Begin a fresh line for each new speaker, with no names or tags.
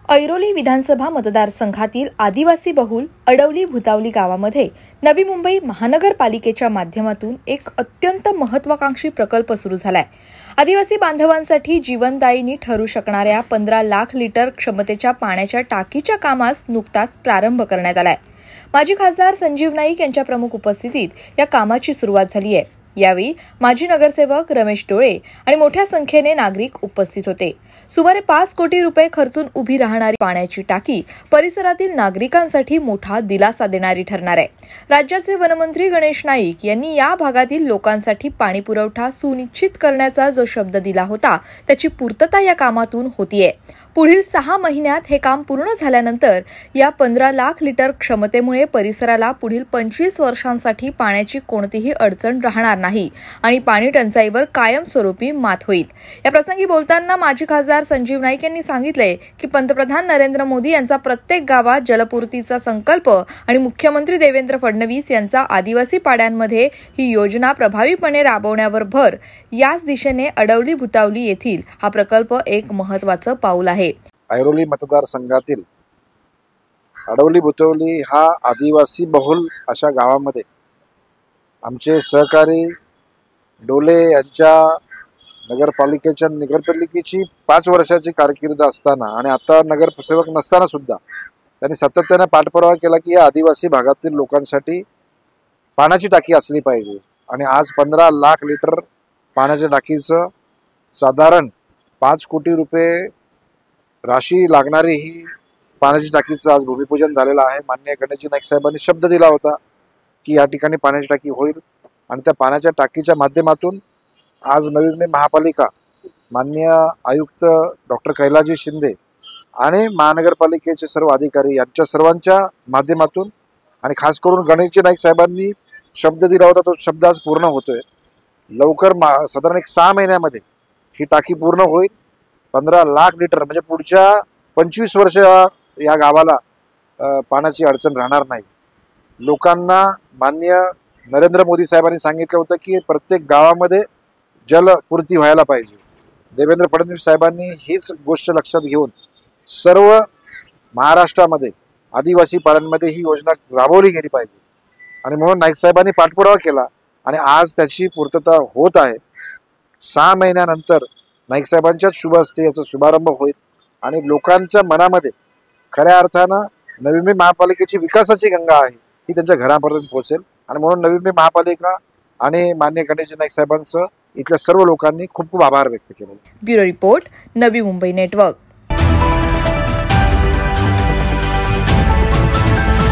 ऐरोली विधानसभा मतदारसंघातील आदिवासी बहुल अडवली भुतावली गावामध्ये नवी मुंबई महानगरपालिकेच्या माध्यमातून एक अत्यंत महत्त्वाकांक्षी प्रकल्प सुरू झालाय। आदिवासी बांधवांसाठी जीवनदायिनी ठरू शकणाऱ्या 15 लाख लिटर क्षमतेच्या पाण्याच्या टाकीच्या कामास नुकताच प्रारंभ करण्यात आलाय। माजी खासदार संजीव नाईक यांच्या प्रमुख उपस्थितीत या कामाची सुरुवात झाली आहे। यावेळी माजी नगरसेवक रमेश डोळे आणि मोठ्या संख्येने नागरिक उपस्थित होते। सुमारे 5 कोटी रुपये खर्चून उभी राहणारी पाण्याची टाकी परिसरातील नागरिकांसाठी मोठा दिलासा देणारी ठरणार आहे। राज्याचे वनमंत्री गणेश नाईक यांनी या भागातील लोकांसाठी पाणी पुरवठा सुनिश्चित करण्याचा जो शब्द दिला होता त्याची पूर्तता या कामातून होतीये। पुढील 6 महिन्यात हे काम पूर्ण झाल्यानंतर या 15 लाख लिटर क्षमतेमुळे परिसराला पुढील 25 वर्षांसाठी पाण्याची कोणतीही अडचण राहणार नाही आणि पाणी टंचाईवर कायमस्वरूपी मात होईल। या प्रसंगी बोलताना माजी खासदार संजीव नाईक यांनी सांगितले की पंतप्रधान नरेंद्र मोदी यांचा प्रत्येक गावात जलपूर्तीचा संकल्प आणि मुख्यमंत्री देवेंद्र फडणवीस यांचा आदिवासी पाड्यांमध्ये ही योजना प्रभावीपणे राबवण्यावर भर, याच दिशेने अडवली भुतावली येथील हा प्रकल्प एक महत्त्वाचं पाऊल आहे।
ऐरोली मतदारसंघातील अडवली भुतावली हा आदिवासी बहुल अशा गावामध्ये आमचे सहकारी डोले यांच्या नगरपालिकेची 5 वर्षाची कारकीर्द असताना आणि आता नगरसेवक नसताना सुद्धा त्यांनी सातत्याने पाठपुरावा केला की या आदिवासी भागातील लोकांसाठी पाण्याची टाकी असली पाहिजे आणि आज 15 लाख लिटर पाण्याच्या टाकीचं साधारण 5 कोटी रुपये राशी लागणारी ही पाण्याची टाकीचं आज भूमिपूजन झालेलं आहे। माननीय गणेश नाईक साहेबांनी शब्द दिला होता की या ठिकाणी पाण्याची टाकी होईल आणि त्या पाण्याच्या टाकीच्या माध्यमातून आज नवी मुंबई महापालिका माननीय आयुक्त डॉक्टर कैलाजी शिंदे आणि महानगरपालिकेचे सर्व अधिकारी यांच्या सर्वांच्या माध्यमातून आणि खास करून गणेश नाईक साहेबांनी शब्द दिला होता तो शब्द आज पूर्ण होतोय। लवकर साधारण 6 महिन्यामध्ये ही टाकी पूर्ण होईल। 15 लाख लिटर म्हणजे पुढच्या 25 वर्ष या गावाला पाण्याची अडचण राहणार नाही। लोकांना माननीय नरेंद्र मोदी साहेबांनी सांगितलं होतं की प्रत्येक गावामध्ये जलपूर्ती व्हायला पाहिजे। देवेंद्र फडणवीस साहेबांनी हीच गोष्ट लक्षात घेऊन सर्व महाराष्ट्रामध्ये आदिवासी पाड्यांमध्ये ही योजना राबवली गेली पाहिजे आणि म्हणून नाईक साहेबांनी पाठपुरावा केला आणि आज त्याची पूर्तता होत आहे। 6 महिन्यानंतर नाईक साहेबांच्याच शुभ हस्ते याचा शुभारंभ होईल आणि लोकांच्या मनामध्ये खऱ्या अर्थानं नवी मुंबई महापालिकेची विकासाची गंगा आहे ही त्यांच्या घरापर्यंत पोहोचेल आणि म्हणून नवी मुंबई महापालिका आणि माननीय गणेश नाईक साहेबांचं इथल्या सर्व लोकांनी खूप खूप आभार व्यक्त केले।
Bureau report, Navi Mumbai network.